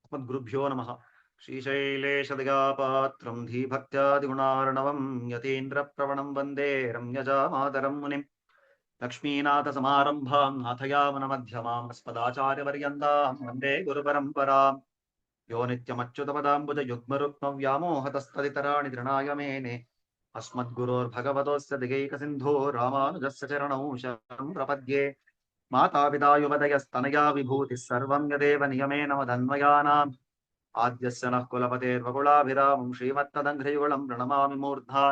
अस्मद्गुरुभ्यो नमः। श्रीशैलेशदिगापात्रं धीभक्त्यादिगुणार्णवं यतीन्द्रप्रवणं वन्दे रम्यजामातरं मुनिम्। लक्ष्मीनाथसमारम्भां नाथयामनमध्यमाम् अस्मदाचार्यपर्यन्तां वन्दे गुरुपरम्पराम्। यो नित्यमच्युतपदाम्बुजयुग्मरुक्मव्यामोहतस्तदितराणि तृणाय मेने अस्मद्गुरोर्भगवतोऽस्य दिगैकसिन्धो रामानुजस्य चरणौ शरणं प्रपद्ये। मातापिता युवतयस्तनया विभूतिः सर्वं यदेव नियमेन मदन्वयानाम् आद्यस्य नः कुलपतेर्वकुलाभिरामं श्रीमत्तदङ्घ्रियुगलं प्रणमामि मूर्धा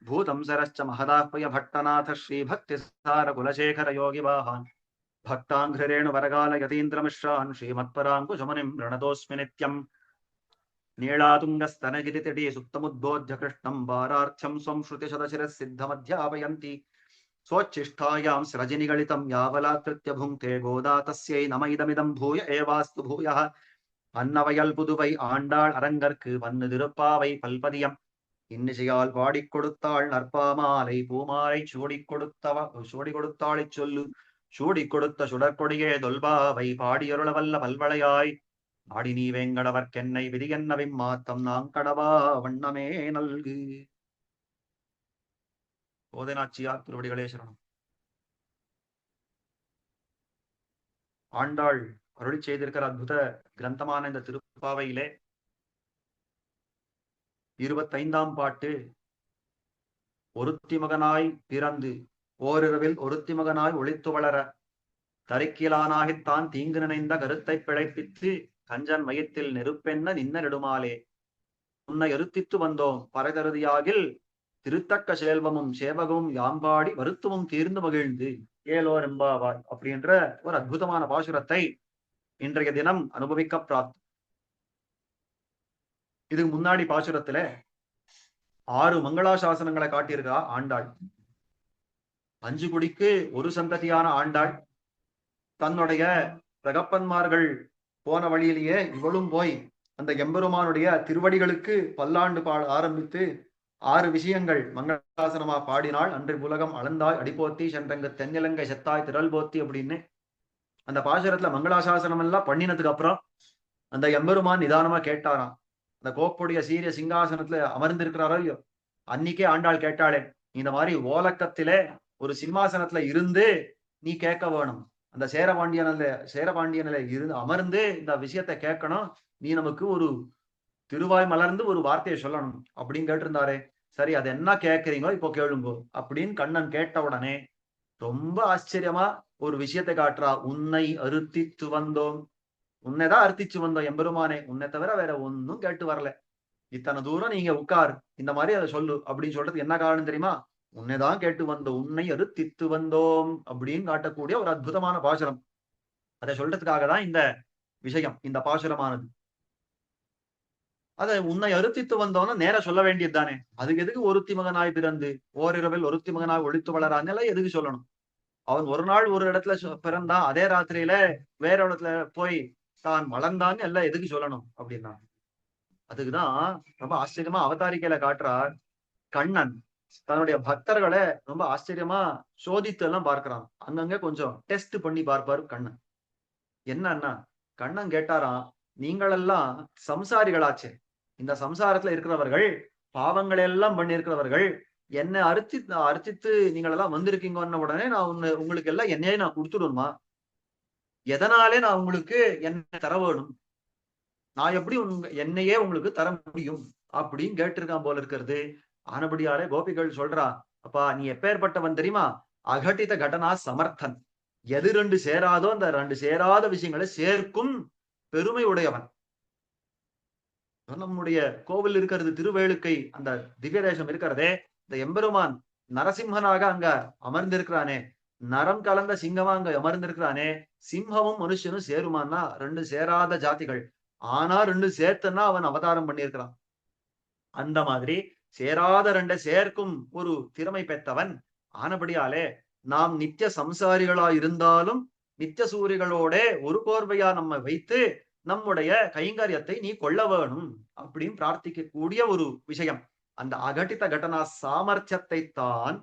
भूतं सरश्च महदाह्वय भट्टनाथ श्रीभक्तिसारकुलशेखरयोगिवाहान् भक्ताङ्घ्रिरेणुवरगाल यतीन्द्रमिश्रान् श्रीमत्पराङ्कुशमुनिं प्रणतोऽस्मि नित्यम्। नीलातुङ्गस्तनगिरितटी सुप्तमुद्बोध्य कृष्णं वारार्थ्यं स्वं श्रुतिशतशिरः सिद्धमध्यापयन्ति स्वोच्छिष्टायां स्रजिनिगलितं यावलाकृत्य भुङ्क्ते गोदा तस्यै नम इदमिदं भूय एवास्तु भूयः। அன்னவயல் புதுவை ஆண்டாள் அரங்கற்கு வந்து திருப்பாவை பல்பதியம் இன்னிசையால் பாடிக் கொடுத்தாள் நற்பாமாலை பூமாலை சூடி கொடுத்தாளை சொல்லு சூடி கொடுத்த சுடற்கொடியே தொல்பாவை பாடியருளவல்ல பல்வளையாய் ஆடி நீ வேங்கடவர்க்கென்னை விதியன்னவிம் மாத்தம் நாங்கடவா வண்ணமே நல்கு. போதனாச்சியார் திருவடிகளே சரணம். ஆண்டாள் அருளி செய்திருக்கிற அற்புத கிரந்தமான இந்த திருப்பாவையிலே 25ஆம் பாட்டு, ஒருத்தி மகனாய் பிறந்து ஓரிரவில் ஒருத்தி மகனாய் ஒளித்து வளர தரிக்கிலானாகித்தான் தீங்கு நினைந்த கருத்தை பிழைப்பித்து கஞ்சன் மயத்தில் நெருப்பென்ன நின்ன நெடுமாலே உன்னை எருத்தித்து வந்தோம் பரதருதியாகில் திருத்தக்க செல்வமும் சேவகமும் யாம்பாடி வருத்துவம் தீர்ந்து மகிழ்ந்து ஏலோர் எம்பாவாய் அப்படின்ற ஒரு அற்புதமான பாசுரத்தை இன்றைய தினம் அனுபவிக்க பிராப்தம். இதுக்கு முன்னாடி பாசுரத்துல 6 மங்களாசாசனங்களை காட்டியிருக்கா ஆண்டாள். 5 குடிக்கு ஒரு சந்ததியான ஆண்டாள் தன்னுடைய தகப்பன்மார்கள் போன வழியிலேயே இவளும் போய் அந்த எம்பெருமானுடைய திருவடிகளுக்கு பல்லாண்டு பாட ஆரம்பித்து 6 விஷயங்கள் மங்களாசாசனமா பாடினாள். அன்று உலகம் அளந்தாய் அடிப்போத்தி சென்றங்கு தென்னிலங்கை செத்தாய் திரள் போத்தி அப்படின்னு அந்த பாசுரத்துல மங்களாசாசனம் எல்லாம் பண்ணினதுக்கு அப்புறம் அந்த எம்பெருமான் நிதானமா கேட்டாராம். அந்த கோப்புடைய சீரிய சிங்காசனத்துல அமர்ந்திருக்கிறாரோ இல்லையோ, அன்னைக்கே ஆண்டாள் கேட்டாளே, இந்த மாதிரி ஓலக்கத்திலே ஒரு சிம்மாசனத்துல இருந்து நீ கேட்க வேணும், அந்த சேரபாண்டியனில இருந்து அமர்ந்து இந்த விஷயத்தை கேட்கணும், நீ நமக்கு ஒரு திருவாய் மலர்ந்து ஒரு வார்த்தையை சொல்லணும் அப்படின்னு கேட்டிருந்தாரே. சரி, அது என்ன கேட்கறீங்களோ இப்போ கேளுங்கோ அப்படின்னு கண்ணன் கேட்ட உடனே ரொம்ப ஆச்சரியமா ஒரு விஷயத்தை காட்டுறா. உன்னை அறுத்தித்து வந்தோம், உன்னைதான் அறுத்திச்சு வந்தோம் எம்பெருமானே, உன்னை தவிர வேற ஒன்னும் கேட்டு வரல. இத்தனை தூரம் நீங்க உட்கார், இந்த மாதிரி அதை சொல்லு அப்படின்னு சொல்றதுக்கு என்ன காரணம் தெரியுமா? உன்னைதான் கேட்டு வந்தோம், உன்னை அறுத்தித்து வந்தோம் அப்படின்னு காட்டக்கூடிய ஒரு அற்புதமான பாசுரம். அதை சொல்றதுக்காக தான் இந்த விஷயம், இந்த பாசுரமானது. அதை உன்னை அறுத்தித்து வந்தோம்னா நேர சொல்ல வேண்டியது தானே. அதுக்கு எதுக்கு ஒருத்தி மகனாய் பிறந்து ஓரிரவில் ஒருத்தி மகனாய் ஒழித்து வளரான்னு எதுக்கு சொல்லணும்? அவன் ஒரு நாள் ஒரு இடத்துல பிறந்தான், அதே ராத்திரியில வேற இடத்துல போய் தான் வளர்ந்தான்னு எல்லாம் எதுக்கு சொல்லணும் அப்படின்னா, அதுக்குதான் ரொம்ப ஆச்சரியமா அவதாரிக்கையில காட்டுறார். கண்ணன் தன்னுடைய பக்தர்களை ரொம்ப ஆச்சரியமா சோதித்து எல்லாம் பார்க்கிறான். அங்கங்க கொஞ்சம் டெஸ்ட் பண்ணி பார்ப்பாரு கண்ணன். என்னன்னா, கண்ணன் கேட்டாராம், நீங்களெல்லாம் சம்சாரிகளாச்சே, இந்த சம்சாரத்துல இருக்கிறவர்கள், பாவங்களை எல்லாம் பண்ணி இருக்கிறவர்கள், என்னை அர்ச்சித்து நீங்கள் எல்லாம் வந்திருக்கீங்கன்னு உடனே நான் உங்களுக்கு எல்லாம் என்னையே நான் கொடுத்துடுமா? எதனாலே நான் உங்களுக்கு என்ன தர வேணும்? நான் எப்படி என்னையே உங்களுக்கு தர முடியும் அப்படின்னு கேட்டிருக்கான் போல இருக்கிறது. ஆனபடியாலே கோபிகள் சொல்றா, அப்பா நீ எப்பேற்பட்டவன் தெரியுமா? அகட்டித கடனா சமர்த்தன். எது 2 சேராதோ அந்த 2 சேராத விஷயங்களை சேர்க்கும் பெருமை உடையவன். நம்முடைய கோவில் இருக்கிறது திருவேளுக்கை, அந்த திவ்ய தேசம் இருக்கிறதே, இந்த எம்பெருமான் நரசிம்மனாக அங்க அமர்ந்திருக்கிறானே, நரம் கலந்த சிங்கமா அங்க அமர்ந்திருக்கிறானே. சிம்மமும் மனுஷனும் சேருமான்னா 2 சேராத ஜாதிகள், ஆனா 2 சேர்த்துன்னா அவன் அவதாரம் பண்ணியிருக்கிறான். அந்த மாதிரி சேராத 2 சேர்க்கும் ஒரு திறமை பெற்றவன். ஆனபடியாலே நாம் நித்திய சம்சாரிகளா இருந்தாலும் நித்திய சூரிகளோட ஒரு கோர்வையா நம்ம வைத்து நம்முடைய கைங்கரியத்தை நீ கொள்ள வேணும் அப்படின்னு பிரார்த்திக்க கூடிய ஒரு விஷயம். அந்த அகட்டித கடனா சாமர்த்தியத்தை தான்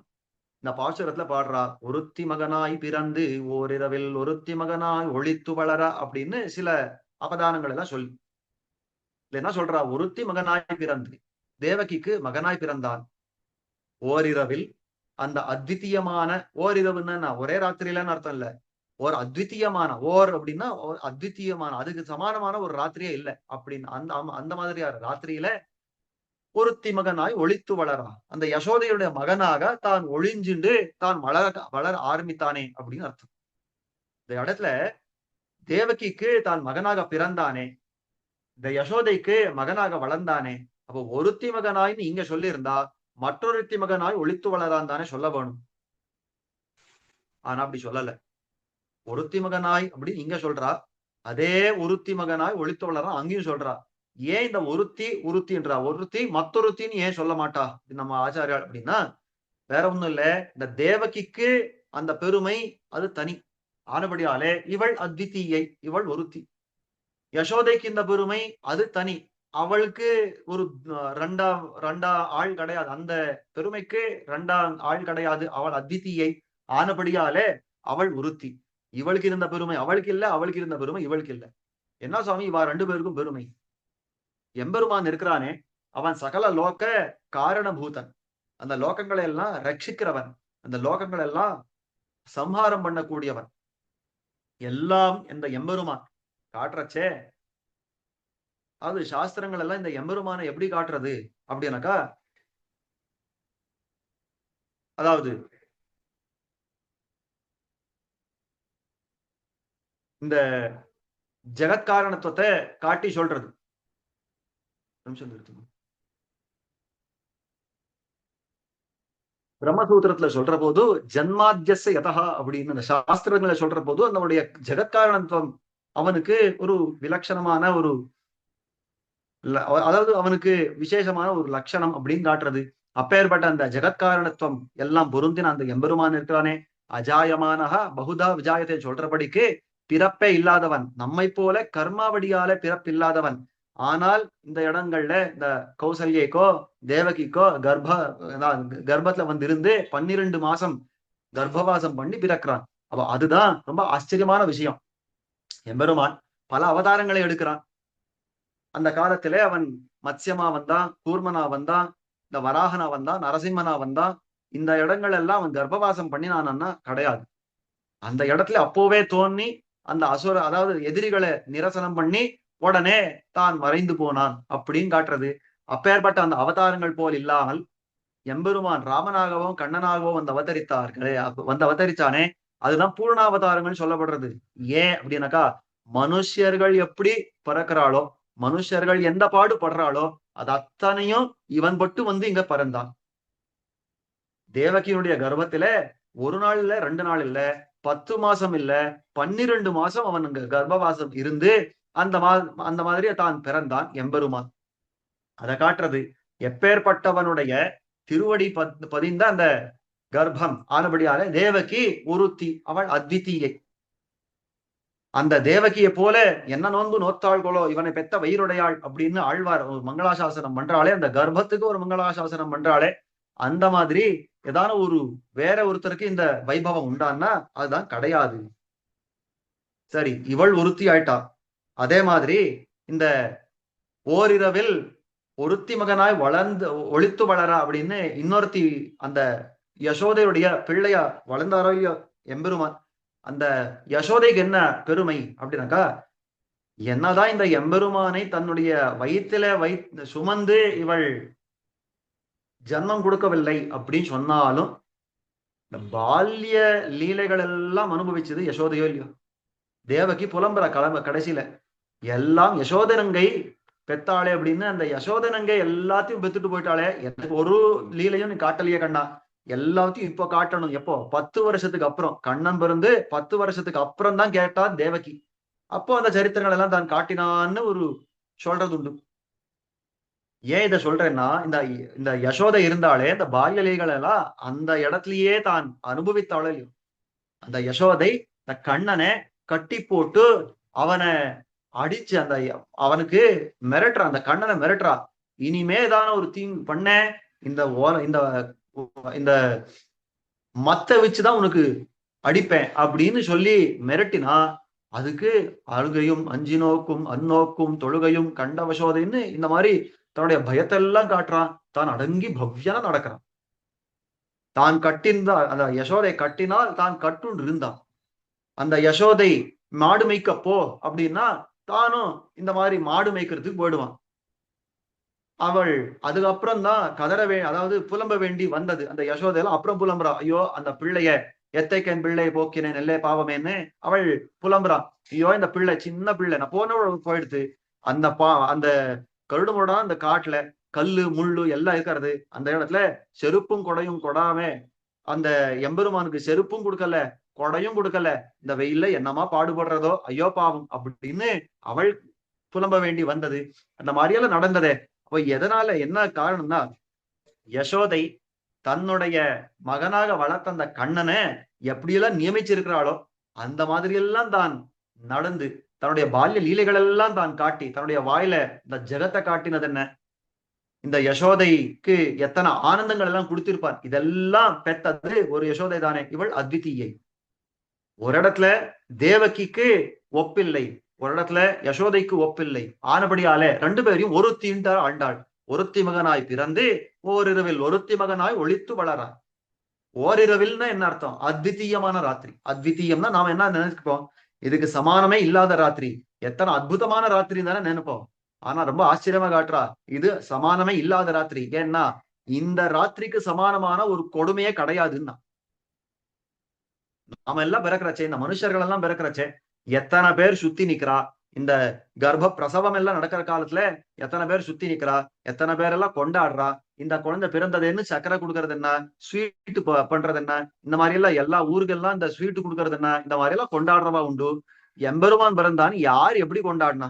இந்த பாசுரத்துல பாடுறா. ஒருத்தி மகனாய் பிறந்து ஓரிரவில் ஒருத்தி மகனாய் ஒளித்து வளர அப்படின்னு சில அபதானங்கள் எல்லாம் சொல்லி என்ன சொல்றா, ஒருத்தி மகனாய் பிறந்து தேவகிக்கு மகனாய் பிறந்தான். ஓரிரவில் அந்த அத்விதீயமான, ஓரிரவுன்னா ஒரே ராத்திரியிலன்னு அர்த்தம் இல்ல, ஒரு அத்விதீயமான, அப்படின்னா அத்விதீயமான, அதுக்கு சமானமான ஒரு ராத்திரியே இல்ல அப்படின்னு அந்த அந்த மாதிரியா ராத்திரியில ஒருத்தி மகனாய் ஒளித்து வளரா, அந்த யசோதையுடைய மகனாக தான் ஒளிஞ்சுண்டு தான் வளர ஆரம்பித்தானே அப்படின்னு அர்த்தம். இந்த இடத்துல தேவகிக்கு தான் மகனாக பிறந்தானே, இந்த யசோதைக்கு மகனாக வளர்ந்தானே, அப்போ ஒருத்தி மகனாய்னு இங்க சொல்லியிருந்தா மற்றொருத்தி மகனாய் ஒளித்து வளரான் தானே சொல்ல வேணும். ஆனா அப்படி சொல்லல. ஒருத்தி மகனாய் அப்படின்னு இங்க சொல்றா, அதே ஒருத்தி மகனாய் ஒளித்து வளரான் அங்கேயும் சொல்றா. ஏன் இந்த ஒருத்தின்றா, ஒருத்தி மற்றொருத்தின்னு ஏன் சொல்ல மாட்டா நம்ம ஆச்சாரியால் அப்படின்னா, வேற ஒண்ணும் இல்ல, இந்த தேவகிக்கு அந்த பெருமை அது தனி ஆனபடியாலே இவள் அத்விதீயை, இவள் ஒருத்தி. யசோதைக்கு இந்த பெருமை அது தனி, அவளுக்கு ஒரு ரெண்டா ஆள் கிடையாது, அந்த பெருமைக்கு ரெண்டாம் ஆள் கிடையாது, அவள் அத்விதீயை ஆனபடியாலே அவள் ஒருத்தி. இவளுக்கு இருந்த பெருமை அவளுக்கு இல்ல, அவளுக்கு இருந்த பெருமை இவளுக்கு இல்ல. என்ன சுவாமி, இவா ரெண்டு பேருக்கும் பெருமை? எம்பெருமான் இருக்கிறானே, அவன் சகல லோக காரணபூதன், அந்த லோகங்களை எல்லாம் ரட்சிக்கிறவன், அந்த லோகங்கள் எல்லாம் சம்ஹாரம் பண்ணக்கூடியவன். எல்லாம் இந்த எம்பெருமான் காட்டுறச்சே, அது சாஸ்திரங்கள் எல்லாம் இந்த எம்பெருமானை எப்படி காட்டுறது அப்படின்னாக்கா, அதாவது இந்த ஜெகத்காரணத்துவத்தை காட்டி சொல்றது. பிரம்மசூத்திரத்துல சொல்ற போது ஜன்மாத்தியச யதா அப்படின்னு அந்த சாஸ்திரங்களை சொல்ற போது அதனுடைய ஜெகத்காரணத்துவம் அவனுக்கு ஒரு விலட்சணமான ஒரு, அதாவது அவனுக்கு விசேஷமான ஒரு லட்சணம் அப்படின்னு காட்டுறது. அப்பேற்பட்ட அந்த ஜெகத்காரணத்துவம் எல்லாம் பொருந்தின அந்த எம்பெருமான் இருக்கிறானே, அஜாயமானஹா பகுதா விஜாயத்தை சொல்றபடிக்கு பிறப்பே இல்லாதவன், நம்மை போல கர்மாவடியால பிறப்பில்லாதவன். ஆனால் இந்த இடங்கள்ல இந்த கௌசல்யக்கோ தேவகிக்கோ கர்ப்பத்துல வந்து இருந்து 12 மாசம் கர்ப்பவாசம் பண்ணி பிறக்கிறான். அப்ப அதுதான் ரொம்ப ஆச்சரியமான விஷயம். எம்பெருமான் பல அவதாரங்களை எடுக்கிறான். அந்த காலத்திலே அவன் மத்ஸ்யமா வந்தான், கூர்மனா வந்தான், இந்த வராகனா வந்தான், நரசிம்மனா வந்தான். இந்த இடங்கள் எல்லாம் அவன் கர்ப்பவாசம் பண்ணினான்னா கிடையாது. அந்த இடத்துல அப்போவே தோன்றி அந்த அசுர, அதாவது எதிரிகளை நிரசனம் பண்ணி உடனே தான் மறைந்து போனான் அப்படின்னு காட்டுறது. அப்பேற்பட்ட அந்த அவதாரங்கள் போல் இல்லாமல் எம்பெருமான் ராமனாகவும் கண்ணனாகவும் வந்து அவதரித்தார்களே, வந்து அவதரிச்சானே, அதுதான் பூர்ணாவதாரங்கள் சொல்லப்படுறது. ஏன் அப்படின்னாக்கா, மனுஷர்கள் எப்படி பிறக்கிறாளோ, மனுஷர்கள் எந்த பாடு படுறாளோ அது அத்தனையும் இவன் பட்டு வந்து இங்க பிறந்தான். தேவகியுடைய கர்ப்பத்தில ஒரு நாள் இல்ல, 2 நாள் இல்ல, 10 மாசம் இல்ல, 12 மாசம் அவன் அங்க கர்ப்பவாசம் இருந்து அந்த மாதிரியே தான் பிறந்தான் எம்பெருமான். அதை காட்டுறது. எப்பேற்பட்டவனுடைய திருவடி பதிந்த அந்த கர்ப்பம் ஆனபடியால தேவகி ஒருத்தி, அவள் அத்விதீயை. அந்த தேவகியை போல என்ன நோன்பு நோத்தாள்களோ இவனை பெத்த வயிறுடையாள் அப்படின்னு ஆழ்வார் ஒரு மங்களாசாசனம் பண்றாளே, அந்த கர்ப்பத்துக்கு ஒரு மங்களாசாசனம் பண்றாளே, அந்த மாதிரி ஏதான ஒரு வேற ஒருத்தருக்கு இந்த வைபவம் உண்டான்னா அதுதான் கிடையாது. சரி, இவள் ஒருத்தி ஆயிட்டா. அதே மாதிரி இந்த ஓரிரவில் ஒருத்தி மகனாய் வளர்ந்து ஒளித்து வளரா அப்படின்னு இன்னொருத்தி, அந்த யசோதையுடைய பிள்ளையா வளர்ந்தாரோ எம்பெருமான். அந்த யசோதைக்கு என்ன பெருமை அப்படின்னாக்கா, என்னதான் இந்த எம்பெருமானை தன்னுடைய வயிற்றில சுமந்து இவள் ஜன்மம் கொடுக்கவில்லை அப்படின்னு சொன்னாலும், இந்த பால்ய லீலைகள் எல்லாம் அனுபவிச்சது யசோதையோ இல்லையோ. தேவகி புலம்புற கடைசியில எல்லாம் யசோதனங்கை பெத்தாளே அப்படின்னு, அந்த யசோதனங்கை எல்லாத்தையும் பெத்துட்டு போயிட்டாளே, எனக்கு ஒரு லீலையும் நீ காட்டலையே கண்ணா, எல்லாத்தையும் இப்ப காட்டணும். எப்போ? 10 வருஷத்துக்கு அப்புறம், கண்ணன் பிறந்து 10 வருஷத்துக்கு அப்புறம் தான் கேட்டா தேவகி. அப்போ அந்த சரித்திரங்கள் எல்லாம் தான் காட்டினான்னு ஒரு சொல்றது உண்டு. ஏன் இதை சொல்றேன்னா, இந்த இந்த யசோதை இருந்தாலே இந்த பால்யலைகள் எல்லாம் அந்த இடத்துலயே தான் அனுபவித்தாளோ. அந்த யசோதை இந்த கண்ணனை கட்டி போட்டு அவனை அடிச்சு அந்த அவனுக்கு மிரட்டுறா, அந்த கண்ணனை மிரட்டுறா, இனிமேதான ஒரு தீங்கு பண்ண இந்த இந்த இந்த மத்த வச்சுதான் உனக்கு அடிப்பேன் அப்படின்னு சொல்லி மிரட்டினா, அதுக்கு அழுகையும் அஞ்சி நோக்கும் அந்நோக்கும் தொழுகையும் கண்ட யசோதைன்னு இந்த மாதிரி தன்னுடைய பயத்தை எல்லாம் காட்டுறான். தான் அடங்கி பவ்யனா நடக்கிறான். தான் கட்டியிருந்தா அந்த யசோதை கட்டினால் தான் கட்டுன்னு இருந்தான். அந்த யசோதை மாடு மேய்க்க போ அப்படின்னா தானும் இந்த மாதிரி மாடு மேய்க்கிறதுக்கு போயிடுவான். அவள் அதுக்கப்புறம் தான் அதாவது புலம்ப வேண்டி வந்தது. அந்த யசோதை எல்லாம் அப்புறம் புலம்புறா. ஐயோ அந்த பிள்ளைய எத்தைக்கன் பிள்ளை போக்கினேன் நெல்லே பாவமேன்னு அவள் புலம்புறா. ஐயோ இந்த பிள்ளை சின்ன பிள்ளை நான் போன போயிடுது. அந்த கருடமோட அந்த காட்டுல கல்லு முள்ளு எல்லாம் இருக்கிறது. அந்த இடத்துல செருப்பும் கொடையும் கொடாம அந்த எம்பெருமானுக்கு செருப்பும் கொடுக்கல, கொடையும் கொடுக்கல. இந்த வெயில்ல என்னமா பாடுபடுறதோ ஐயோ பாவம் அப்படின்னு அவள் புலம்ப வேண்டி வந்தது. அந்த மாதிரியெல்லாம் நடந்ததே. அப்ப எதனால என்ன காரணம்னா யசோதை தன்னுடைய மகனாக வளர்த்த அந்த கண்ணனை எப்படியெல்லாம் நியமிச்சிருக்கிறாளோ அந்த மாதிரி எல்லாம் தான் நடந்து தன்னுடைய பால்ய லீலைகள் எல்லாம் தான் காட்டி தன்னுடைய வாயில இந்த ஜெகத்தை காட்டினது என்ன, இந்த யசோதைக்கு எத்தனை ஆனந்தங்கள் எல்லாம் கொடுத்திருப்பார். இதெல்லாம் பெத்தது ஒரு யசோதை தானே. இவள் அத்விதீயை. ஒரு இடத்துல தேவகிக்கு ஒப்பில்லை, ஒரு இடத்துல யசோதைக்கு ஒப்பில்லை. ஆனபடியாலே ரெண்டு பேரையும் ஒருத்தி ஆண்டாள். ஒருத்தி மகனாய் பிறந்து ஓரிரவில் ஒருத்தி மகனாய் ஒளித்து வளரார். ஓரிரவில்னா என்ன அர்த்தம்? அத்விதீயமான ராத்திரி. அத்விதீயம்னா நாம என்ன நினைச்சுப்போம்? இதுக்கு சமானமே இல்லாத ராத்திரி, எத்தனை அற்புதமான ராத்திரி தானே நினைப்போம். ஆனா ரொம்ப ஆச்சரியமா காட்டுறா, இது சமானமே இல்லாத ராத்திரி. ஏன்னா இந்த ராத்திரிக்கு சமானமான ஒரு கொடுமையே கிடையாதுன்னா. நாம எல்லாம் பிறக்கிறச்சே, இந்த மனுஷர்கள் எல்லாம் பிறக்கிறச்சே எத்தனை பேர் சுத்தி நிக்கிறா. இந்த கர்ப்ப பிரசவம் எல்லாம் நடக்கிற காலத்துல எத்தனை பேர் சுத்தி நிக்கிறா, எத்தனை பேர் எல்லாம் கொண்டாடுறா. இந்த குழந்தை பிறந்ததுன்னு சக்கரை கொடுக்கறது என்ன, ஸ்வீட் பண்றது என்ன, இந்த மாதிரி எல்லாம் எல்லா ஊருக்கெல்லாம் இந்த ஸ்வீட் கொடுக்கறது என்ன, இந்த மாதிரி எல்லாம் கொண்டாடுறவா உண்டு. எம்பெருமான் பிறந்தான் யார் எப்படி கொண்டாடினா?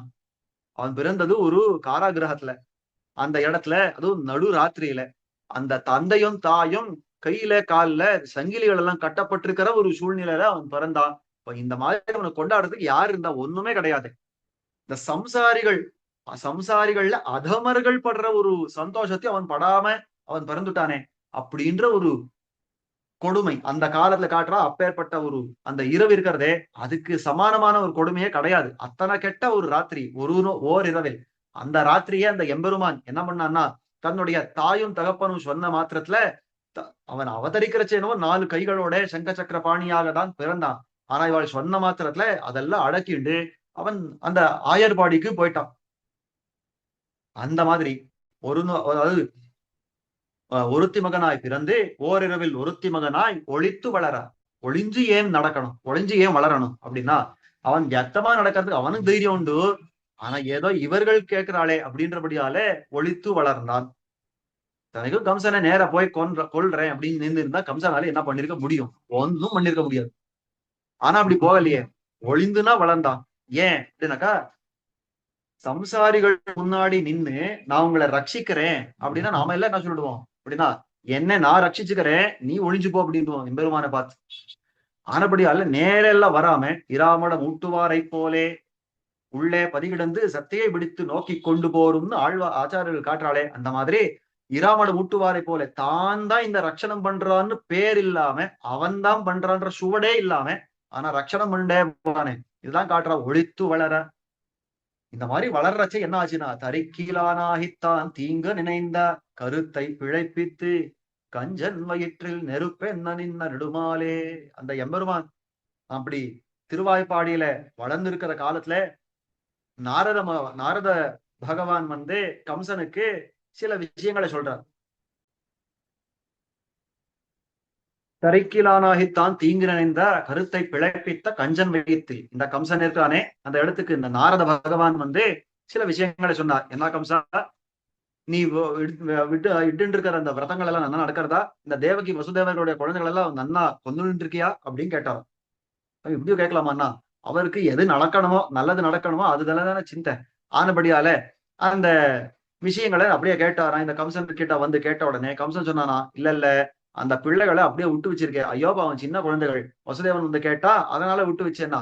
அவன் பிறந்தது ஒரு காராகிரகத்துல, அந்த இடத்துல அதுவும் நடு ராத்திரியில அந்த தந்தையும் தாயும் கையில கால்ல சங்கிலிகள் எல்லாம் கட்டப்பட்டிருக்கிற ஒரு சூழ்நிலையில அவன் பிறந்தான். இப்ப இந்த மாதிரி அவனை கொண்டாடுறதுக்கு யாரு இருந்தா? ஒண்ணுமே கிடையாது. இந்த சம்சாரிகள்ல அதமர்கள் படுற ஒரு சந்தோஷத்தை அவன் படாம அவன் பிறந்துட்டானே அப்படின்ற ஒரு கொடுமை அந்த காலத்துல காட்டுறா. அப்பேற்பட்ட ஒரு அந்த இரவு இருக்கிறதே அதுக்கு சமானமான ஒரு கொடுமையே கிடையாது. அத்தனை கெட்ட ஒரு ராத்திரி ஓர் இரவில் அந்த ராத்திரியே அந்த எம்பெருமான் என்ன பண்ணான்னா தன்னுடைய தாயும் தகப்பனும் சொன்ன மாத்திரத்துல அவன் அவதரிக்கிறச்சேனோ 4 கைகளோட சங்க சக்கர பாணியாக தான் பிறந்தான். ஆனா இவள் சொன்ன மாத்திரத்துல அதெல்லாம் அடக்கிண்டு அவன் அந்த ஆயர்பாடிக்கு போயிட்டான். அந்த மாதிரி அதாவது ஒருத்தி மகனாய் பிறந்து ஓரிரவில் ஒருத்தி மகனாய் ஒளித்து வளர. ஒளிஞ்சு ஏன் நடக்கணும், ஒளிஞ்சு ஏன் வளரணும் அப்படின்னா அவன் எத்தமா நடக்கிறதுக்கு அவனுக்கு தைரியம் உண்டு. ஆனா ஏதோ இவர்கள் கேட்கிறாளே அப்படின்றபடியாலே ஒளித்து வளர்ந்தான். தனக்கும் கம்சனை நேர போய் கொல்றேன் அப்படின்னு நின்று இருந்தா கம்சனால என்ன பண்ணிருக்க முடியும்? ஒன்னும் பண்ணிருக்க முடியாது. ஆனா அப்படி போகலையே, ஒளிந்துனா வளர்ந்தான். ஏன் அப்படின்னாக்கா சம்சாரிகள் முன்னாடி நின்னு நான் உங்களை ரட்சிக்கிறேன் அப்படின்னா நாம எல்லாம் என்ன சொல்லிடுவோம் அப்படின்னா, என்ன நான் ரட்சிச்சுக்கிறேன் நீ ஒளிஞ்சு போ அப்படின்டுவோம் எம்பெருமான பார்த்து. ஆனபடியால நேரெல்லாம் வராம இராமட மூட்டுவாரை போலே உள்ளே பதிகிடந்து சத்தையை பிடித்து நோக்கி கொண்டு போரும்னு ஆச்சாரியர்கள் காட்டுறாளே, அந்த மாதிரி இராமட மூட்டுவாரை போல தான் தான் இந்த ரட்சணம் பண்றான்னு பேர் இல்லாம அவன் தான் பண்றான்ற சுவடே இல்லாம ஆனா ரட்சணம் பண்ணே போறானே, இதுதான் காட்டுறா ஒளித்து வளர. இந்த மாதிரி வளர்றச்சே என்ன ஆச்சுன்னா தரிக்கீழானாகித்தான் தீங்க நினைந்த கருத்தை பிழைப்பித்து கஞ்சன் வயிற்றில் நெருப்பென்ன நின்ன நெடுமாலே. அந்த எம்பெருமான் அப்படி திருவாய்ப்பாடியில வளர்ந்திருக்கிற காலத்துல நாரத பகவான் வந்து கம்சனுக்கு சில விஷயங்களை சொல்றார். தரைக்கிலானாகித்தான் தீங்கு நினைந்த கருத்தை பிழைப்பித்த கஞ்சன் வைத்து. இந்த கம்சன் இருக்கானே அந்த இடத்துக்கு இந்த நாரத பகவான் வந்து சில விஷயங்களை சொன்னார். என்ன கம்சா, நீ இட்டு இருக்கிற அந்த விரதங்கள் எல்லாம் நன்னா நடக்கிறதா? இந்த தேவகி வசுதேவர்களுடைய குழந்தைகள் எல்லாம் நன்னா கொண்டு இருக்கியா அப்படின்னு கேட்டார். இப்படியும் கேட்கலாமாண்ணா? அவருக்கு எது நடக்கணுமோ நல்லது நடக்கணுமோ அதுதானே சிந்தை. ஆனபடியால அந்த விஷயங்களை அப்படியே கேட்டாராம். இந்த கம்சன் கிட்ட வந்து கேட்ட உடனே கம்சன் சொன்னானா, இல்ல இல்ல அந்த பிள்ளைகளை அப்படியே விட்டு வச்சிருக்கேன். ஐயோ அவன் சின்ன குழந்தைகள், வசுதேவன் வந்து கேட்டா அதனால விட்டு வச்சேன்னா.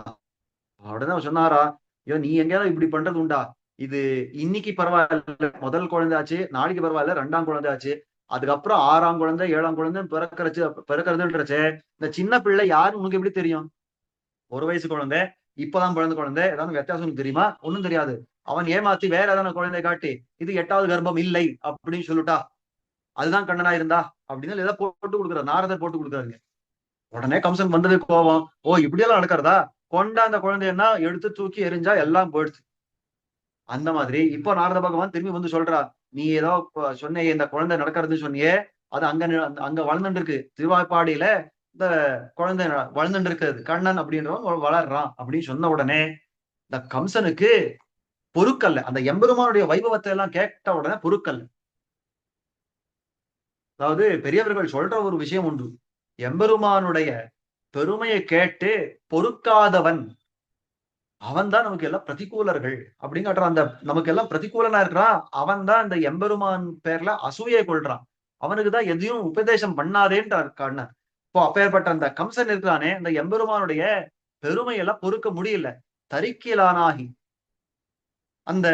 உடனே சொன்னாரா, ஐயோ நீ எங்கேயாவது இப்படி பண்றது உண்டா? இது இன்னைக்கு பரவாயில்ல, முதல் குழந்தையாச்சு, நாளைக்கு பரவாயில்ல 2ஆம் குழந்தையாச்சு, அதுக்கப்புறம் 6ஆம் குழந்தை 7ஆம் குழந்தை பிறக்கிறதுன்றச்சே இந்த சின்ன பிள்ளை யாருன்னு உனக்கு எப்படி தெரியும்? 1 வயசு குழந்தை இப்பதான் பிறந்த குழந்தை, ஏதாவது வித்தியாசம் தெரியுமா? ஒண்ணும் தெரியாது. அவன் ஏமாத்தி வேற ஏதாவது குழந்தை காட்டி இது 8வது கர்ப்பம் இல்லை அப்படின்னு சொல்லிட்டா அதுதான் கண்ணனா இருந்தா அப்படின்னு ஏதாவது போட்டு கொடுக்குறாரு, நாரதர் போட்டு கொடுக்குறாருங்க. உடனே கம்சன் வந்தது கோபம். ஓ இப்படியெல்லாம் நடக்கிறதா? கொண்டா அந்த குழந்தைன்னா எடுத்து தூக்கி எரிஞ்சா எல்லாம் போயிடுச்சு. அந்த மாதிரி இப்போ நாரத பகவான் திரும்பி வந்து சொல்றா, நீ ஏதோ சொன்னியே இந்த குழந்தை நடக்கிறதுன்னு சொன்னியே, அது அங்க வளர்ந்துட்டு இருக்கு. திருவாய்ப்பாடியில இந்த குழந்தை வளர்ந்துட்டு இருக்குது. கண்ணன் அப்படின்றவன் வளர்றான் அப்படின்னு சொன்ன உடனே இந்த கம்சனுக்கு பொறுக்கல்ல. அந்த எம்பெருமானுடைய வைபவத்தை எல்லாம் கேட்ட உடனே பொறுக்கல்ல. அதாவது பெரியவர்கள் சொல்ற ஒரு விஷயம் உண்டு. எம்பெருமானுடைய பெருமையை கேட்டு பொறுக்காதவன் அவன் தான் நமக்கு எல்லாம் பிரதிகூலர்கள் அப்படின்னு காட்டுறான். அந்த நமக்கு எல்லாம் பிரதிகூலனா இருக்கிறான் அவன் தான் இந்த எம்பெருமான் பேர்ல அசூயை கொள்றான். அவனுக்குதான் எதையும் உபதேசம் பண்ணாதேன்றார் கண்ணன். இப்போ அப்பேற்பட்ட அந்த கம்சன் இருக்கிறானே அந்த எம்பெருமானுடைய பெருமையெல்லாம் பொறுக்க முடியல. தரிக்கிலானாகி அந்த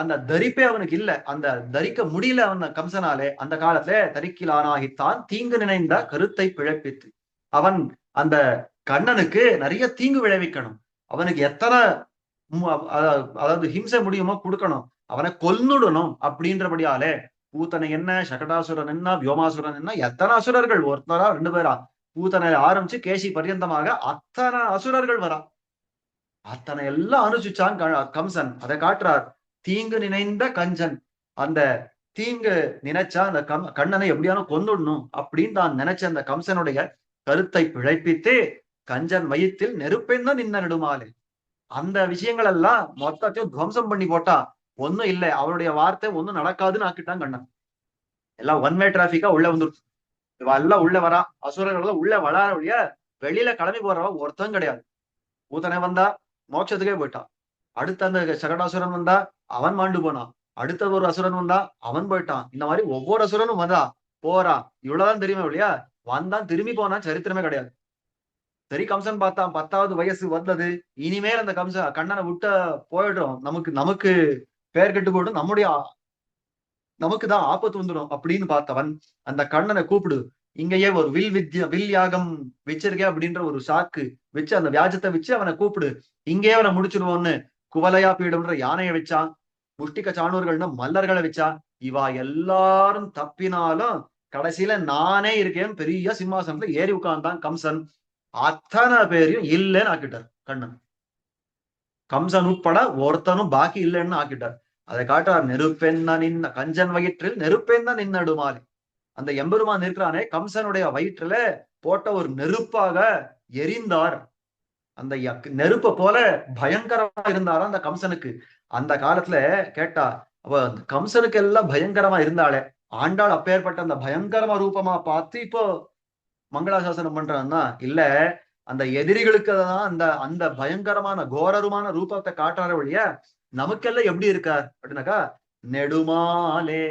அந்த தரிப்பே அவனுக்கு இல்ல. அந்த தரிக்க முடியல அவன் கம்சனாலே. அந்த காலத்துல தரிக்கிலானாகித்தான் தீங்கு நினைந்த கருத்தை பிழைப்பித்து அவன் அந்த கண்ணனுக்கு நிறைய தீங்கு விளைவிக்கணும். அவனுக்கு எத்தனை அதாவது ஹிம்சை முடியுமோ கொடுக்கணும். அவனை கொல்லுடணும் அப்படின்றபடியாலே பூத்தனை என்ன, சகடாசுரன் என்ன, வியோமாசுரன் என்ன, எத்தனை அசுரர்கள், ஒருத்தரா 2 பேரா, பூத்தனை ஆரம்பிச்சு கேசி பர்யந்தமாக அத்தனை அசுரர்கள் வரா. அத்தனை எல்லாம் அனுசிச்சான் கம்சன். அதை காட்டுறார். தீங்கு நினைந்த கஞ்சன். அந்த தீங்கு நினைச்சா அந்த கண்ணனை எப்படியான கொண்டுடணும் அப்படின்னு தான் நினைச்ச அந்த கம்சனுடைய கருத்தை பிழைப்பித்து கஞ்சன் வயிற்றில் நெருப்பென்ன நின்ன நெடுமாலே. அந்த விஷயங்கள் எல்லாம் மொத்தத்தையும் துவம்சம் பண்ணி போட்டா ஒண்ணும் இல்லை. அவருடைய வார்த்தை ஒண்ணும் நடக்காதுன்னு ஆக்கிட்டான் கண்ணன். எல்லாம் ஒன் வே டிராபிக்கா உள்ள வந்துருச்சு. எல்லாம் உள்ள வரா. அசுரர்கள் உள்ள வராத வழிய வெளியில கிளம்பி போறவ ஒருத்தம் கிடையாது. பூத்தனை வந்தா மோட்சத்துக்கே போயிட்டான். அடுத்த அந்த சகடாசுரன் வந்தா அவன் மாண்டு போனான். அடுத்த ஒரு அசுரன் வந்தா அவன் போயிட்டான். இந்த மாதிரி ஒவ்வொரு அசுரனும் வந்தா போறான். இவ்வளவுதான் தெரியுமே இல்லையா? வந்தான் திரும்பி போனான் சரித்திரமே கிடையாது. சரி கம்சன் பார்த்தான் 10வது வயசு வந்தது. இனிமேல் அந்த கண்ணனை விட்ட போயிடுறோம். நமக்கு நமக்கு பேர் கெட்டு போயிடும். நமக்கு தான் ஆபத்து வந்துடும் அப்படின்னு பார்த்தவன் அந்த கண்ணனை கூப்பிடு. இங்கேயே ஒரு வில் யாகம் வச்சிருக்கேன் அப்படின்ற ஒரு சாக்கு வச்சு அந்த வியாஜத்தை வச்சு அவனை கூப்பிடு. இங்கேயே அவனை முடிச்சிருவோன்னு குவலையா பீடம்ன்ற யானையை வச்சான். முஷ்டிக சாணூர்கள்னு மல்லர்களை வச்சா. இவா எல்லாரும் தப்பினாலும் கடைசியில நானே இருக்கேன் பெரிய சிம்மாசனத்துல ஏறி உட்கார்ந்தான் கம்சன். அத்தனை பேரையும் இல்லைன்னு ஆக்கிட்டார் கண்ணன். கம்சன் உட்பட ஒருத்தனும் பாக்கி இல்லைன்னு ஆக்கிட்டார். அதை காட்டார். நெருப்பென்ன நின்ன கஞ்சன் வயிற்றில் நெருப்பென்ன நின்னடுமாலி. அந்த எம்பெருமான் இருக்கிறானே கம்சனுடைய வயிற்றுல போட்ட ஒரு நெருப்பாக எரிந்தார். அந்த நெருப்ப போல பயங்கரமா இருந்தாரா அந்த கம்சனுக்கு. அந்த காலத்துல கேட்டா அவ கம்சனுக்கு எல்லாம் பயங்கரமா இருந்தாளே ஆண்டாள் அப்பேற்பட்ட அந்த பயங்கரமா ரூபமா பார்த்து இப்போ மங்களாசாசனம் பண்றான்னா இல்ல. அந்த எதிரிகளுக்கு தான் அந்த அந்த பயங்கரமான கோரருமான ரூபத்தை காட்டுற வழிய நமக்கெல்லாம் எப்படி இருக்கார் அப்படின்னாக்கா நெடுமாலே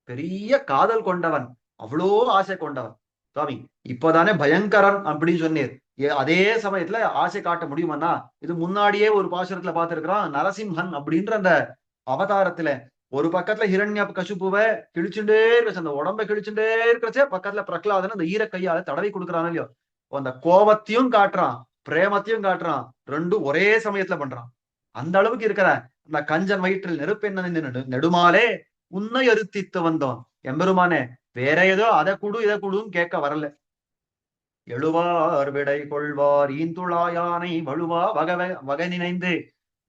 பெரிய காதல் கொண்டவன். அவ்வளோ ஆசை கொண்டவன் சுவாமி. இப்போதானே பயங்கரன் அப்படின்னு சொன்னீர். அதே சமயத்துல ஆசை காட்ட முடியுமாண்ணா? இது முன்னாடியே ஒரு பாசுரத்துல பார்த்திருக்கிறான். நரசிம்ஹன் அப்படின்ற அந்த அவதாரத்துல ஒரு பக்கத்துல ஹிரண்ய கசுப்புவை கிழிச்சுட்டே இருக்க, அந்த உடம்பை கிழிச்சுட்டே இருக்கிறச்சே பக்கத்துல பிரகலாதன் அந்த ஈர கையால தடவி கொடுக்குறான் இல்லையோ. அந்த கோபத்தையும் காட்டுறான், பிரேமத்தையும் காட்டுறான். ரெண்டும் ஒரே சமயத்துல பண்றான். அந்த அளவுக்கு இருக்கிற அந்த கஞ்சன் வயிற்றில் நெருப்பென்ன நெடுமாலே உன்னை அறுத்தித்து வந்தோம். எம்பெருமானே வேற ஏதோ அதை குடு இதை குடுன்னு கேட்க வரல. எழுவார் விடை கொள்வார் ஈந்துளாயானை வலுவா வகை நினைந்து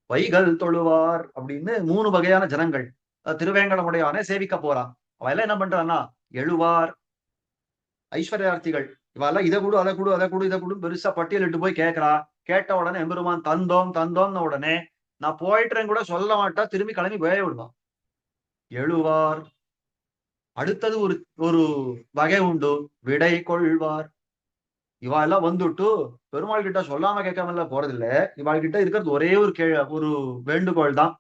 வைகள் தொழுவார் அப்படின்னு 3 வகையான ஜனங்கள் திருவேங்கடமுடையானே சேவிக்க போறான். அவெல்லாம் என்ன பண்றான்னா எழுவார் ஐஸ்வர்யார்த்திகள். இவெல்லாம் இதை குடு அதை குடு அதை குடு இதை குடு பெருசா பட்டியலிட்டு போய் கேட்கிறா. கேட்ட உடனே எம்பெருமான் தந்தோம்னு உடனே நான் போயிட்டுறேன் கூட சொல்ல மாட்டா, திரும்பி கிளம்பி போய விடுவான். எழுவார். அடுத்தது ஒரு ஒரு வகை உண்டு, விடை கொள்வார். இவா எல்லாம் வந்துட்டு பெருமாள் கிட்ட சொல்லாம கேட்காம போறதில்ல. இவாள் கிட்ட இருக்கிறது ஒரே ஒரு வேண்டுகோள் தான்.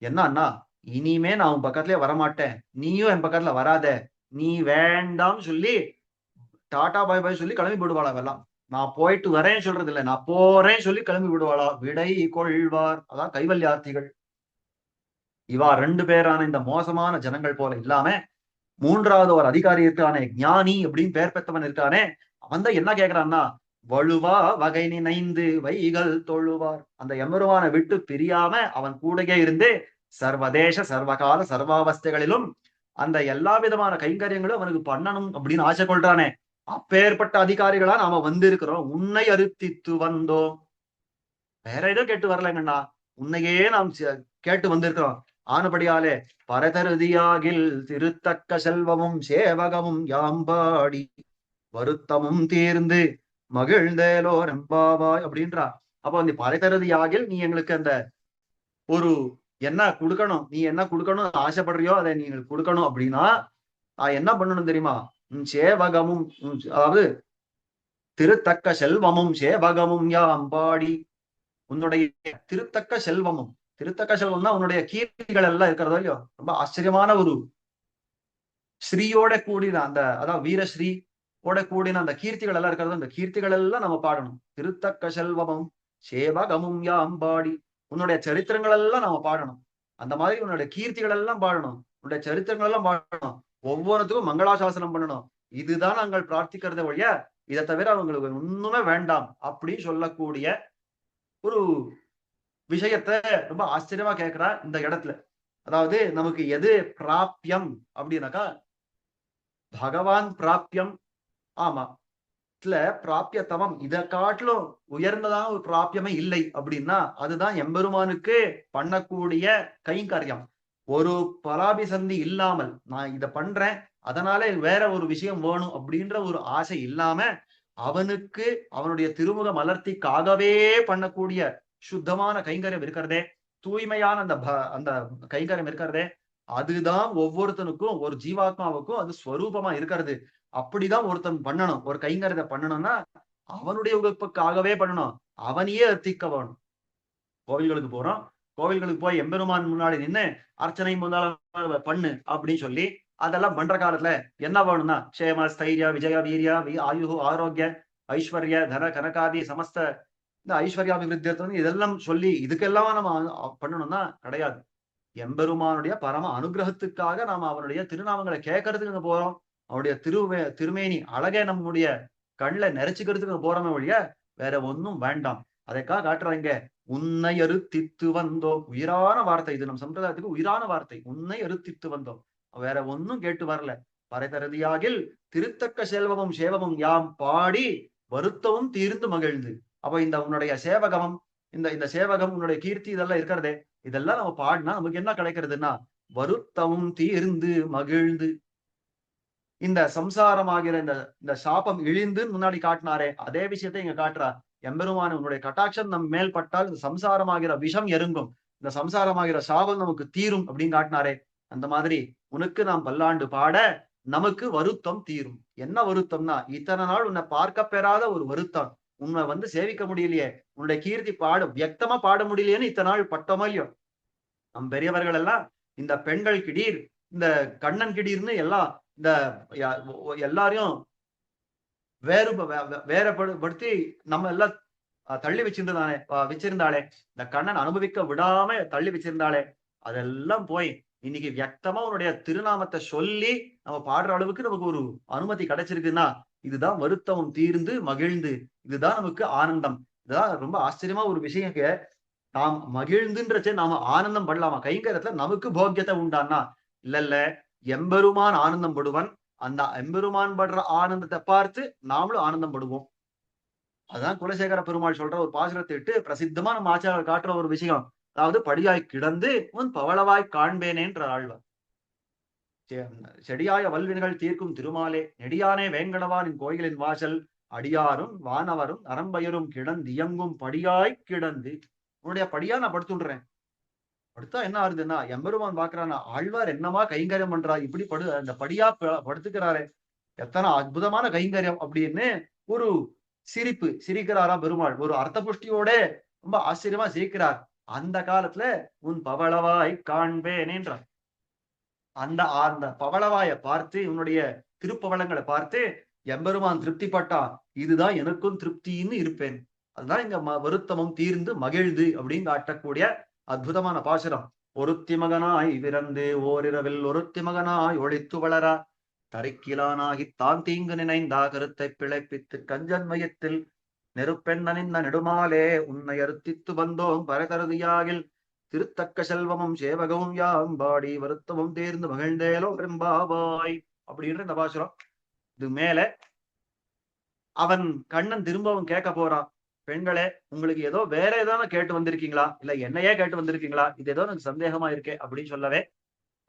என்னன்னா இனிமே நான் உன் பக்கத்துலயே வரமாட்டேன், நீயும் என் பக்கத்துல வராத, நீ வேண்டாம் சொல்லி டாடா பாய் பாய் சொல்லி கிளம்பி விடுவாளா. அவெல்லாம் நான் போயிட்டு வரேன்னு சொல்றது இல்லை, நான் போறேன்னு சொல்லி கிளம்பி விடுவாளா. விடை கொள்வார் அதான் கைவல்யார்த்திகள். இவா 2 பேரான இந்த மோசமான ஜனங்கள் போல இல்லாம 3வது ஒரு அதிகாரி இருக்கானே ஞானி அப்படின்னு பெயர் பெற்றவன் இருக்கானே அவன் தான் என்ன கேட்கிறான்னா வழுவா வகை நினைந்து வைகள் தொழுவார். அந்த எம்பெருமான விட்டு பிரியாம அவன் கூடயே இருந்து சர்வதேச சர்வகால சர்வாவஸ்தைகளிலும் அந்த எல்லா விதமான கைங்கரியங்களும் அவனுக்கு பண்ணணும் அப்படின்னு ஆசை கொள்றானே, அப்பேற்பட்ட அதிகாரிகளா நாம வந்திருக்கிறோம். உன்னை அருத்தித்து வந்தோம். வேற ஏதோ கேட்டு வரலங்கண்ணா, உன்னையே நாம் கேட்டு வந்திருக்கிறோம். ஆனபடியாலே பரதருதியாகில் திருத்தக்க செல்வமும் சேவகமும் யாம்பாடி வருத்தமும் தீர்ந்து மகிழ்ந்தேலோ ரெம்பாவாய் அப்படின்றா. அப்போ அந்த பரதருதியாகில் நீ எங்களுக்கு அந்த ஒரு என்ன கொடுக்கணும், நீ என்ன கொடுக்கணும் ஆசைப்படுறியோ அதை நீ கொடுக்கணும் அப்படின்னா நான் என்ன பண்ணணும் தெரியுமா? சேவகமும் அதாவது திருத்தக்க செல்வமும் சேவகமும் யாம்பாடி உன்னுடைய திருத்தக்க செல்வமும், திருத்தக்க செல்வம்னா உன்னுடைய கீர்த்திகள் எல்லாம் இருக்கிறதோ இல்லையோ, ரொம்ப ஆச்சரியமான ஒரு ஸ்ரீயோட கூடின அந்த அதாவது வீரஸ்ரீ ஓட கூடின அந்த கீர்த்திகள் எல்லாம் இருக்கிறது. அந்த கீர்த்திகள் எல்லாம் நம்ம பாடணும். திருத்தக்க செல்வமும் சேவகமும் யாம்பாடி உன்னுடைய சரித்திரங்கள் எல்லாம் நம்ம பாடணும். அந்த மாதிரி உன்னுடைய கீர்த்திகள் எல்லாம் பாடணும், உன்னுடைய சரித்திரங்கள் எல்லாம் பாடணும். ஒவ்வொருத்துக்கும் மங்களாசாசனம் பண்ணணும். இதுதான் நாங்கள் பிரார்த்திக்கிறத வழிய இதை தவிர அவங்களுக்கு ஒண்ணுமே வேண்டாம் அப்படின்னு சொல்லக்கூடிய ஒரு விஷயத்த ரொம்ப ஆச்சரியமா கேட்கிறா இந்த இடத்துல. அதாவது நமக்கு எது பிராப்யம் அப்படின்னாக்கா பகவான் பிராப்யம். ஆமா, இதுல பிராப்யத்தமம் இதை காட்டிலும் உயர்ந்ததான ஒரு பிராப்யமே இல்லை அப்படின்னா அதுதான் எம்பெருமானுக்கு பண்ணக்கூடிய கைங்கரியம். ஒரு பராபிசந்தி இல்லாமல் நான் இதை பண்றேன் அதனால வேற ஒரு விஷயம் வேணும் அப்படின்ற ஒரு ஆசை இல்லாம அவனுக்கு அவனுடைய திருமுக மலர்த்திக்காகவே பண்ணக்கூடிய சுத்தமான கைங்கரியம் இருக்கிறதே, தூய்மையான அந்த கைங்கரியம் இருக்கிறதே, அதுதான் ஒவ்வொருத்தனுக்கும் ஒரு ஜீவாத்மாவுக்கும் அது ஸ்வரூபமா இருக்கிறது. அப்படிதான் ஒருத்தன் பண்ணணும். ஒரு கைங்கரியத்தை பண்ணணும்னா அவனுடைய உகப்புக்காகவே பண்ணணும். அவனையே அர்த்திக்க வேணும். கோவில்களுக்கு போறோம், கோவில்களுக்கு போய் எம்பெருமான் முன்னாடி நின்று அர்ச்சனை முன்னால பண்ணு அப்படின்னு சொல்லி அதெல்லாம் பண்ற காலத்துல என்ன வேணும்னா க்ஷேம ஸ்தைரிய விஜய வீரியா ஆயு ஆரோக்கிய ஐஸ்வர்ய தன கனகாதி சமஸ்த இந்த ஐஸ்வர்யாபிவிருத்தியர்த்தம் இதெல்லாம் சொல்லி இதுக்கெல்லாம் நம்ம பண்ணணும்னா கிடையாது. எம்பெருமானுடைய பரம அனுகிரகத்துக்காக நாம அவனுடைய திருநாமங்களை கேட்கறதுக்கு போறோம். அவனுடைய திருமேனி அழகே நம்முடைய கண்ணுல நிறைச்சுக்கிறதுக்கு போறோமே ஒழிய வேற ஒன்னும் வேண்டாம். அதைக்காக காட்டுறாங்க உன்னை அறுத்தித்து வந்தோம். உயிரான வார்த்தை இது, நம் சம்பிரதாயத்துக்கு உயிரான வார்த்தை. உன்னை அறுத்தித்து வந்தோம், வேற ஒன்னும் கேட்டு வரல. பறைதரதியாகில் திருத்தக்க செல்வமும் சேவமும் யாம் பாடி வருத்தமும் தீர்ந்து மகிழ்ந்து. அப்ப இந்த உன்னுடைய சேவகமும் இந்த சேவகம் உன்னுடைய கீர்த்தி இதெல்லாம் இருக்கிறதே, இதெல்லாம் நம்ம பாடினா நமக்கு என்ன கிடைக்கிறதுன்னா வருத்தமும் தீர்ந்து மகிழ்ந்து. இந்த சம்சாரம் ஆகிற இந்த சாபம் இழிந்து முன்னாடி காட்டினாரே அதே விஷயத்தை இங்க காட்டுறா. எம்பெருமான உன்னுடைய கட்டாட்சம் நம் மேல் பட்டால் இந்த சம்சாரம் ஆகிற விஷம் எருங்கும், இந்த சம்சாரம் ஆகிற சாபம் நமக்கு தீரும் அப்படின்னு காட்டினாரே. அந்த மாதிரி உனக்கு நாம் பல்லாண்டு பாட நமக்கு வருத்தம் தீரும். என்ன வருத்தம்னா இத்தனை நாள் உன்னை பார்க்க பெறாத ஒரு வருத்தம், உன்னை வந்து சேவிக்க முடியலையே, உன்னுடைய கீர்த்தி வியக்தமா பாட முடியலையேன்னு இத்தனை நாள் பட்டோமோ இல்லையோ. நம் பெரியவர்கள் எல்லாம் இந்த பெண்கள் கிடீர், இந்த கண்ணன் கிடீர்னு எல்லாம் இந்த எல்லாரையும் வேறுபடுத்தி நம்ம எல்லாம் தள்ளி வச்சிருந்தாளே, இந்த கண்ணன் அனுபவிக்க விடாம தள்ளி வச்சிருந்தாளே, அதெல்லாம் போய் இன்னைக்கு வியக்தமா உன்னுடைய திருநாமத்தை சொல்லி நம்ம பாடுற அளவுக்கு நமக்கு ஒரு அனுமதி கிடைச்சிருக்குன்னா இதுதான் வருத்தமும் தீர்ந்து மகிழ்ந்து, இதுதான் நமக்கு ஆனந்தம். இதுதான் ரொம்ப ஆச்சரியமா ஒரு விஷயம். நாம் மகிழ்ந்துன்றச்சே நாம ஆனந்தம் படலாமா? கைங்கரத்துல நமக்கு போக்கியத்தை உண்டானா இல்ல, எம்பெருமான் ஆனந்தம் படுவன். அந்த எம்பெருமான் படுற ஆனந்தத்தை பார்த்து நாமளும் ஆனந்தம் படுவோம். அதான் குலசேகர பெருமாள் சொல்ற ஒரு பாசுரத்தை இட்டு பிரசித்தமா நம்ம ஆச்சாரர் காட்டுற ஒரு விஷயம். அதாவது படியாய் கிடந்து உன் பவளவாய் காண்பேனேன்ற ஆழ்வார். செடியாய வல்வினைகள் தீர்க்கும் திருமாலே நெடியானே வேங்கடவானின் கோயிலின் வாசல் அடியாரும் வானவரும் நரம்பயரும் கிடந்தியங்கும் படியாய் கிடந்து. உன்னுடைய படியா நான் படுத்துடுறேன். படுத்தா என்ன ஆகுதுன்னா எம்பெருமான் பாக்குறானா ஆழ்வார் என்னமா கைங்கரியம் பண்றா, இப்படி அந்த படியா படுத்துக்கிறாரே, எத்தனை அற்புதமான கைங்கரியம் அப்படின்னு ஒரு சிரிக்கிறாராம் பெருமாள். ஒரு அர்த்த புஷ்டியோட ரொம்ப ஆச்சரியமா சிரிக்கிறார். அந்த காலத்துல உன் பவளவாய் காண்பேனேன்றார். அந்த அந்த பவளவாய பார்த்து உன்னுடைய திருப்பவளங்களை பார்த்து எம்பெருமான் திருப்தி பட்டா இதுதான் எனக்கும் திருப்தின்னு இருப்பேன். அதுதான் இங்க வருத்தமும் தீர்ந்து மகிழ்ந்து அப்படின்னு காட்டக்கூடிய அற்புதமான பாசுரம். ஒருத்தி மகனாய் விரந்து ஓரிரவில் ஒருத்தி மகனாய் ஒழித்து வளரா தரைக்கிலானாகி தான் தீங்கு நினைந்தா கருத்தை பிழைப்பித்து கஞ்சன் மையத்தில் நெருப்பெண்ணனிந்த நெடுமாலே உன்னை அறுத்தித்து வந்தோம் பரதருதியாகில் திருத்தக்க செல்வமும் சேவகமும் யாம் பாடி வருத்தமும் தேர்ந்து மகிழ்ந்தேலோ பெரும்பாவாய் அப்படின்ற இந்த பாசுரம். இது மேல அவன் கண்ணன் திரும்பவும் கேட்க போறான், பெண்களே உங்களுக்கு ஏதோ வேற ஏதாவது கேட்டு வந்திருக்கீங்களா, இல்ல என்னையே கேட்டு வந்திருக்கீங்களா, இது ஏதோ எனக்கு சந்தேகமா இருக்கே அப்படின்னு சொல்லவே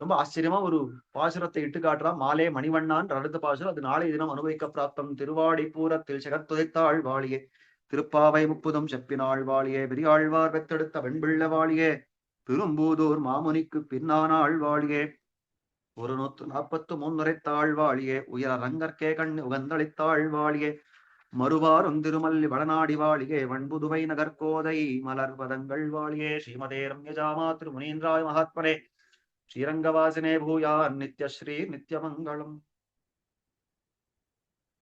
ரொம்ப ஆச்சரியமா ஒரு பாசுரத்தை இட்டு காட்டுறான். மாலே மணிவண்ணான் அடுத்த பாசுரம். அது நாளை தினம் அனுபவிக்க பிராப்தம். திருவாடி பூரத்தில் செகத்துதைத்தாள் வாழியே, திருப்பாவை முப்புதும் செப்பினாள் வாழியே, பெரியாழ்வார் பெத்தெடுத்த வெண்பிள்ள வாழியே, திரும்பூதூர் மாமுனிக்கு பின்னானாள் வாழியே, 143 வாழியே, உயர ரங்கற்கே கண் உகந்தளித்தாள் வாழியே, மறுவாரும் திருமல்லி வடநாடி வாழியே, வண்புதுவை நகர்கோதை மலர்பதங்கள் வாழியே, ஸ்ரீமதே ரம்யஜாமா திருமுனீந்திராய மகாத்மனே ஸ்ரீரங்கவாசினே பூயார் நித்யஸ்ரீ நித்யமங்கலம்.